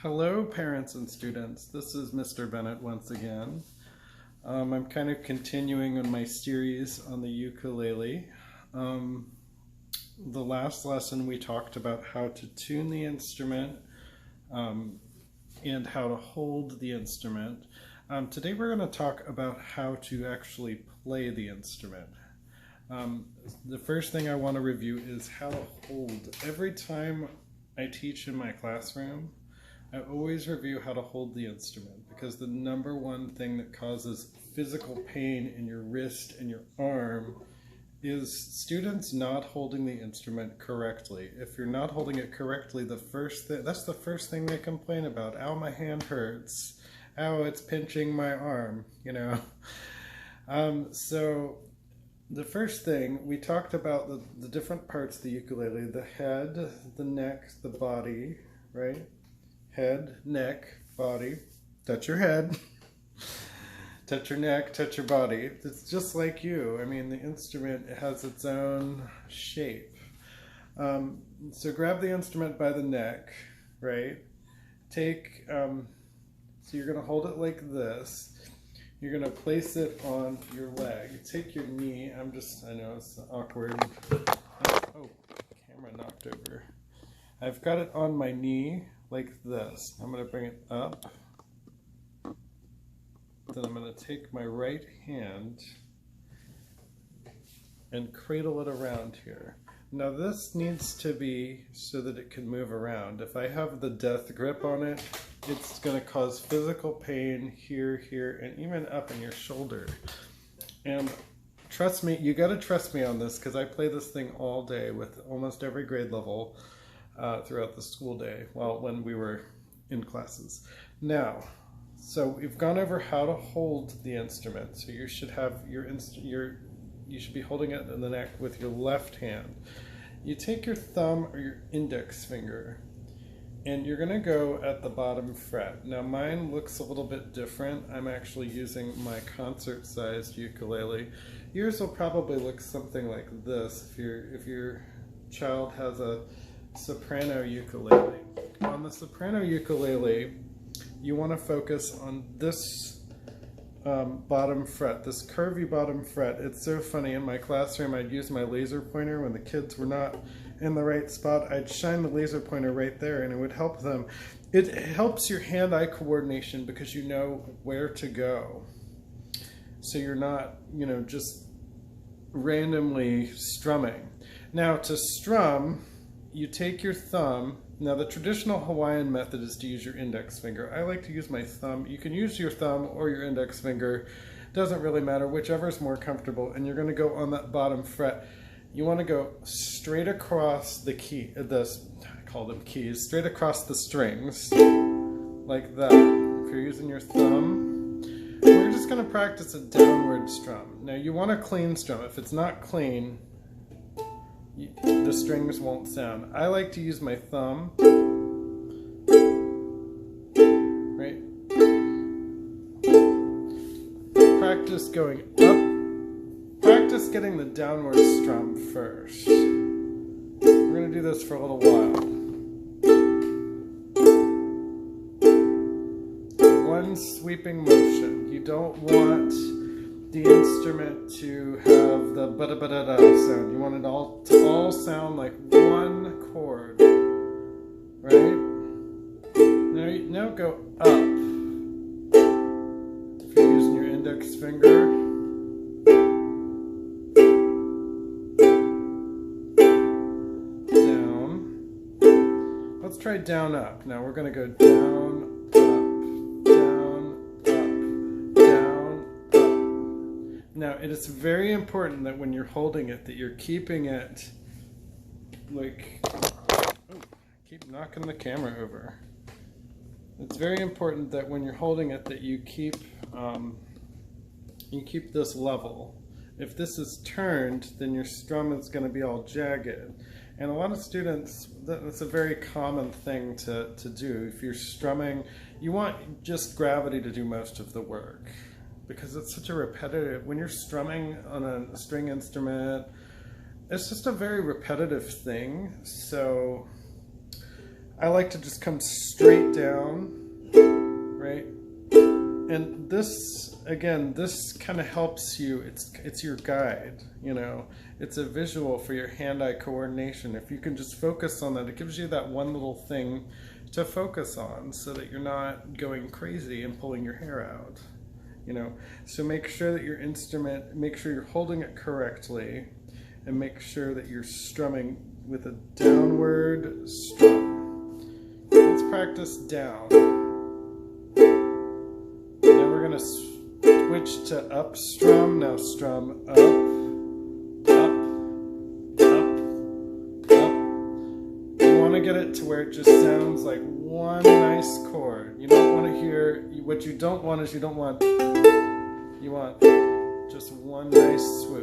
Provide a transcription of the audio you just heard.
Hello, parents and students. This is Mr. Bennett once again. I'm kind of continuing on my series on the ukulele. The last lesson we talked about how to tune the instrument and how to hold the instrument. Today we're going to talk about how to actually play the instrument. The first thing I want to review is how to hold. Every time I teach in my classroom, I always review how to hold the instrument, because the number one thing that causes physical pain in your wrist and your arm is students not holding the instrument correctly. If you're not holding it correctly, that's the first thing they complain about. Ow, my hand hurts. Ow, it's pinching my arm, you know. So the first thing, we talked about the different parts of the ukulele: the head, the neck, the body, right? Head, neck, body. Touch your head. Touch your neck, touch your body. It's just like you. I mean, the instrument has its own shape. So grab the instrument by the neck, right? So you're going to hold it like this. You're going to place it on your leg. Take your knee. I know it's awkward. Oh, camera knocked over. I've got it on my knee like this. I'm going to bring it up. Then I'm going to take my right hand and cradle it around here. Now this needs to be so that it can move around. If I have the death grip on it, it's going to cause physical pain here, here, and even up in your shoulder. And trust me, you got to trust me on this, because I play this thing all day with almost every grade level throughout the school day, when we were in classes. Now, so we've gone over how to hold the instrument. So you should have you should be holding it in the neck with your left hand. You take your thumb or your index finger, and you're going to go at the bottom fret. Now mine looks a little bit different. I'm actually using my concert-sized ukulele. Yours will probably look something like this if your child has a soprano ukulele. On the soprano ukulele, you want to focus on this bottom fret, this curvy bottom fret. It's so funny. In my classroom, I'd use my laser pointer when the kids were not in the right spot. I'd shine the laser pointer right there, and it would help them. It helps your hand-eye coordination because you know where to go. So you're not, just randomly strumming. Now to strum, you take your thumb. Now the traditional Hawaiian method is to use your index finger. I like to use my thumb. You can use your thumb or your index finger. Doesn't really matter, whichever is more comfortable. And you're going to go on that bottom fret. You want to go straight across the key, I call them keys, straight across the strings, like that. If you're using your thumb, we're just going to practice a downward strum. Now you want a clean strum. If it's not clean, the strings won't sound. I like to use my thumb, right? Practice going up. Practice getting the downward strum first. We're going to do this for a little while. One sweeping motion. You don't want the instrument to have the ba-da-ba-da-da sound. You want it all to sound like one chord, right? Now go up. If you're using your index finger, down. Let's try down up. Now we're going to go down. Now, it is very important that when you're holding it, that you're keeping it like, oh, keep knocking the camera over. It's very important that when you're holding it, that you keep this level. If this is turned, then your strum is going to be all jagged. And a lot of students, that's a very common thing to do. If you're strumming, you want just gravity to do most of the work, because it's such a repetitive, when you're strumming on a string instrument, it's just a very repetitive thing. So I like to just come straight down, right? And this, again, this kind of helps you. It's your guide, you know. It's a visual for your hand-eye coordination. If you can just focus on that, it gives you that one little thing to focus on so that you're not going crazy and pulling your hair out, you know. So make sure that your instrument, make sure you're holding it correctly, and make sure that you're strumming with a downward strum. Let's practice down. Now we're going to switch to up strum. Now strum up, up, up, up. You want to get it to where it just sounds like one nice chord. You don't want to hear, what you don't want is you want just one nice swoop.